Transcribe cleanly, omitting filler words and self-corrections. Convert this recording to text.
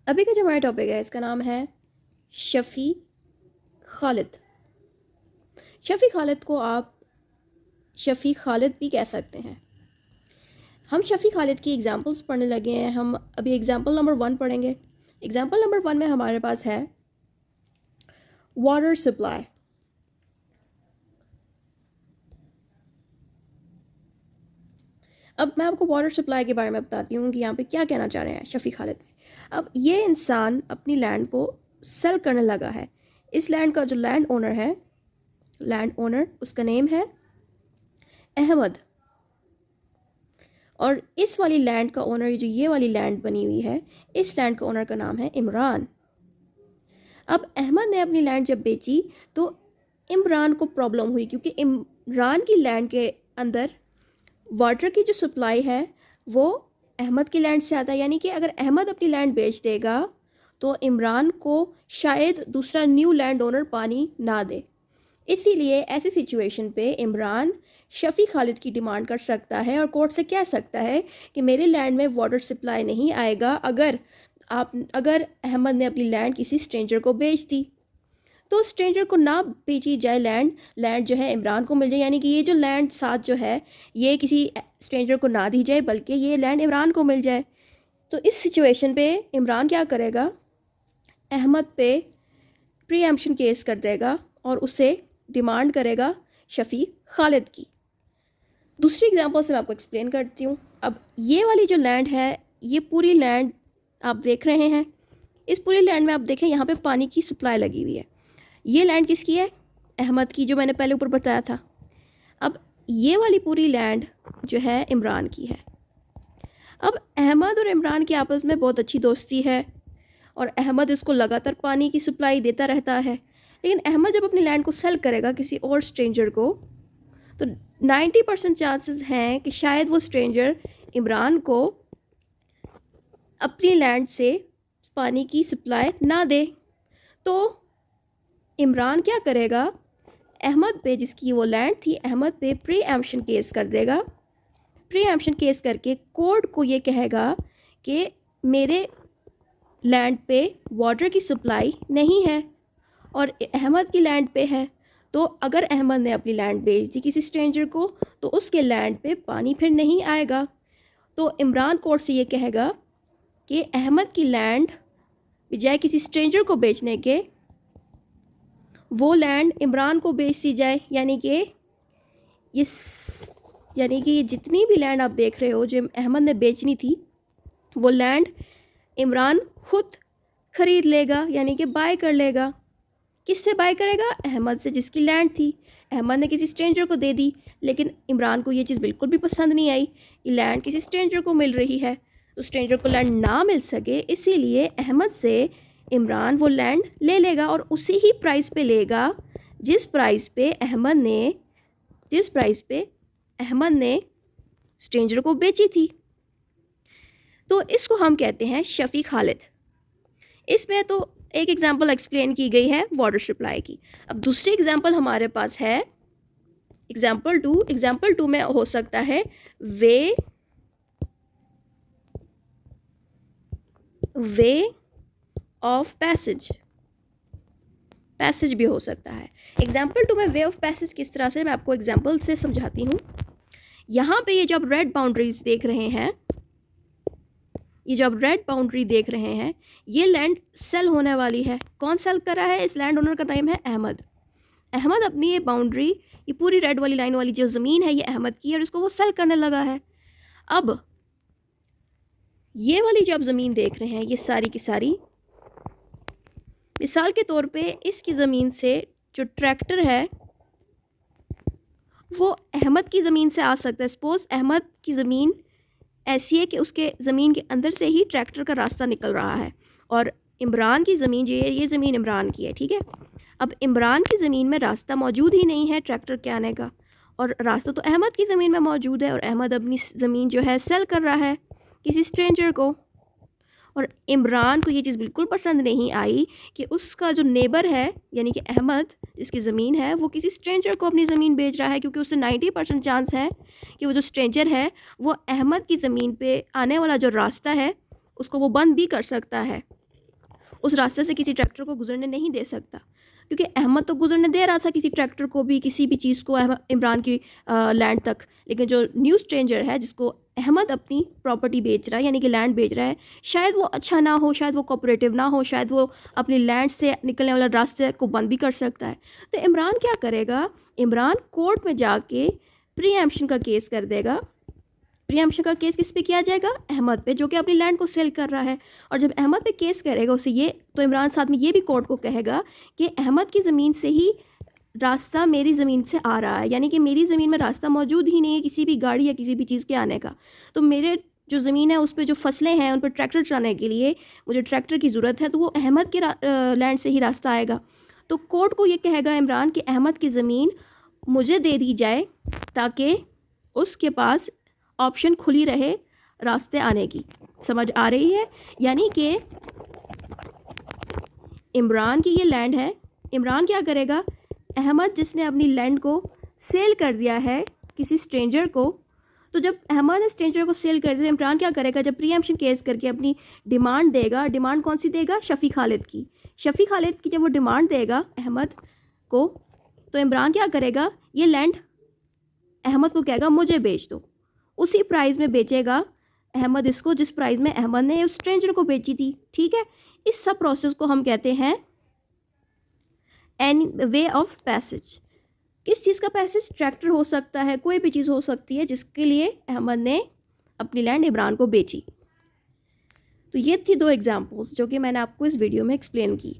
अभी का जो हमारा टॉपिक है इसका नाम है शफ़ी खालिद। शफ़ी खालिद को आप शफ़ी खालिद भी कह सकते हैं। हम शफ़ी खालिद की एग्जांपल्स पढ़ने लगे हैं। हम अभी एग्जांपल नंबर 1 पढ़ेंगे। एग्जांपल नंबर 1 में हमारे पास है वाटर सप्लाई। अब मैं आपको वाटर सप्लाई के बारे में बताती हूँ कि यहाँ पे क्या कहना चाह रहे हैं शफ़ी खालिद में। अब ये इंसान अपनी लैंड को सेल करने लगा है। इस लैंड का जो लैंड ओनर उसका नेम है अहमद, और इस वाली लैंड का ओनर, जो ये वाली लैंड बनी हुई है, इस लैंड का ओनर का नाम है इमरान। अब अहमद ने अपनी लैंड जब बेची तो इमरान को प्रॉब्लम हुई, क्योंकि इमरान की लैंड के अंदर वाटर की जो सप्लाई है वो अहमद की लैंड से आता है। यानी कि अगर अहमद अपनी लैंड बेच देगा तो इमरान को शायद दूसरा न्यू लैंड ओनर पानी ना दे। इसीलिए ऐसी सिचुएशन पे इमरान शफ़ी खालिद की डिमांड कर सकता है और कोर्ट से कह सकता है कि मेरे लैंड में वाटर सप्लाई नहीं आएगा अगर अहमद ने अपनी लैंड किसी स्ट्रेंजर को बेच दी। तो स्ट्रेंजर को ना बेची जाए लैंड जो है इमरान को मिल जाए। यानी कि ये जो लैंड साथ जो है ये किसी स्ट्रेंजर को ना दी जाए, बल्कि ये लैंड इमरान को मिल जाए। तो इस सिचुएशन पे इमरान क्या करेगा, अहमद पे प्रीएम्प्शन केस कर देगा और उसे डिमांड करेगा शफ़ी खालिद की। दूसरी एग्जांपल से मैं आपको एक्सप्लेन करती हूँ। अब ये वाली जो लैंड है, ये पूरी लैंड आप देख रहे हैं। इस पूरी लैंड में आप देखें यहाँ पे पानी की सप्लाई लगी हुई है। ये लैंड किसकी है, अहमद की, जो मैंने पहले ऊपर बताया था। अब ये वाली पूरी लैंड जो है इमरान की है। अब अहमद और इमरान की आपस में बहुत अच्छी दोस्ती है और अहमद इसको लगातार पानी की सप्लाई देता रहता है। लेकिन अहमद जब अपनी लैंड को सेल करेगा किसी और स्ट्रेंजर को, तो 90% चांसेस हैं कि शायद वो स्ट्रेंजर इमरान को अपनी लैंड से पानी की सप्लाई ना दे। तो इमरान क्या करेगा, अहमद पे, जिसकी वो लैंड थी, अहमद पे प्रीएम्प्शन केस कर देगा। प्रीएम्प्शन केस करके कोर्ट को ये कहेगा कि मेरे लैंड पे वाटर की सप्लाई नहीं है और अहमद की लैंड पे है। तो अगर अहमद ने अपनी लैंड बेच दी किसी स्ट्रेंजर को तो उसके लैंड पे पानी फिर नहीं आएगा। तो इमरान कोर्ट से ये कहेगा कि अहमद की लैंड बजाय किसी स्ट्रेंजर को बेचने के वो लैंड इमरान को बेच दी जाए। यानी कि ये जितनी भी लैंड आप देख रहे हो जो अहमद ने बेचनी थी, वो लैंड इमरान खुद ख़रीद लेगा, यानी कि बाय कर लेगा। किससे बाय करेगा, अहमद से, जिसकी लैंड थी। अहमद ने किसी स्ट्रेंजर को दे दी, लेकिन इमरान को ये चीज़ बिल्कुल भी पसंद नहीं आई कि लैंड किसी स्ट्रेंजर को मिल रही है। तो स्ट्रेंजर को लैंड ना मिल सके, इसीलिए अहमद से इमरान वो लैंड ले लेगा और उसी ही प्राइस पे लेगा जिस प्राइस पे अहमद ने स्ट्रेंजर को बेची थी। तो इसको हम कहते हैं शफ़ी खालिद। इसमें तो एक एग्जांपल एक्सप्लेन की गई है वाटर सप्लाई की। अब दूसरी एग्जांपल हमारे पास है एग्जांपल 2। एग्जांपल 2 में हो सकता है वे ऑफ पैसेज भी हो सकता है। एग्जांपल 2 में वे ऑफ पैसेज किस तरह से, मैं आपको एग्जांपल से समझाती हूँ। यहाँ पे ये जो आप रेड बाउंड्रीज देख रहे हैं, ये लैंड सेल होने वाली है। कौन सेल कर रहा है, इस लैंड ओनर का नाम है अहमद। अहमद अपनी ये बाउंड्री, ये पूरी रेड वाली लाइन वाली जो ज़मीन है, ये अहमद की है और इसको वो सेल करने लगा है। अब ये वाली जो आप ज़मीन देख रहे हैं, ये सारी की सारी, मिसाल के तौर पे इसकी ज़मीन से जो ट्रैक्टर है वो अहमद की ज़मीन से आ सकता है। सपोज़ अहमद की ज़मीन ऐसी है कि उसके ज़मीन के अंदर से ही ट्रैक्टर का रास्ता निकल रहा है और इमरान की ज़मीन जो है, ये ज़मीन इमरान की है, ठीक है। अब इमरान की ज़मीन में रास्ता मौजूद ही नहीं है ट्रैक्टर के आने का, और रास्ता तो अहमद की ज़मीन में मौजूद है और अहमद अपनी ज़मीन जो है सेल कर रहा है किसी स्ट्रेंजर को। और इमरान को ये चीज़ बिल्कुल पसंद नहीं आई कि उसका जो नेबर है, यानी कि अहमद जिसकी ज़मीन है, वो किसी स्ट्रेंजर को अपनी ज़मीन बेच रहा है, क्योंकि उससे 90% चांस है कि वो जो स्ट्रेंजर है वो अहमद की ज़मीन पे आने वाला जो रास्ता है उसको वो बंद भी कर सकता है। उस रास्ते से किसी ट्रैक्टर को गुजरने नहीं दे सकता, क्योंकि अहमद तो गुजरने दे रहा था किसी ट्रैक्टर को भी, किसी भी चीज़ को इमरान की लैंड तक। लेकिन जो न्यू स्ट्रेंजर है जिसको अहमद अपनी प्रॉपर्टी बेच रहा है, यानी कि लैंड बेच रहा है, शायद वो अच्छा ना हो, शायद वो कोऑपरेटिव ना हो, शायद वो अपनी लैंड से निकलने वाला रास्ते को बंद भी कर सकता है। तो इमरान क्या करेगा, इमरान कोर्ट में जाके प्रीएम्प्शन का केस कर देगा। प्रीएम्प्शन का केस किस पे किया जाएगा, अहमद पे, जो कि अपनी लैंड को सेल कर रहा है। और जब अहमद पे केस करेगा उसे ये, तो इमरान साथ में ये भी कोर्ट को कहेगा कि अहमद की ज़मीन से ही रास्ता मेरी ज़मीन से आ रहा है, यानी कि मेरी ज़मीन में रास्ता मौजूद ही नहीं है किसी भी गाड़ी या किसी भी चीज़ के आने का। तो मेरे जो ज़मीन है उस पर जो फसलें हैं उन पर ट्रैक्टर चलाने के लिए मुझे ट्रैक्टर की ज़रूरत है, तो वो अहमद के लैंड से ही रास्ता आएगा। तो कोर्ट को ये कहेगा इमरान कि अहमद की ज़मीन मुझे दे दी जाए ताकि उसके पास ऑप्शन खुली रहे रास्ते आने की। समझ आ रही है? यानी कि इमरान की ये लैंड है, इमरान क्या करेगा, अहमद जिसने अपनी लैंड को सेल कर दिया है किसी स्ट्रेंजर को, तो जब अहमद ने स्ट्रेंजर को सेल कर दिया, इमरान क्या करेगा, जब प्रीएम्प्शन केस करके अपनी डिमांड देगा, डिमांड कौन सी देगा, शफ़ी खालिद की। शफ़ी खालिद की जब वो डिमांड देगा अहमद को, तो इमरान क्या करेगा, ये लैंड अहमद को कहेगा मुझे बेच दो। उसी प्राइस में बेचेगा अहमद इसको जिस प्राइस में अहमद ने उस स्ट्रेंजर को बेची थी। ठीक है, इस सब प्रोसेस को हम कहते हैं एन वे ऑफ पैसेज। किस चीज़ का पैसेज, ट्रैक्टर हो सकता है, कोई भी चीज़ हो सकती है जिसके लिए अहमद ने अपनी लैंड इमरान को बेची। तो ये थी 2 एग्जांपल्स जो कि मैंने आपको इस वीडियो में एक्सप्लेन की।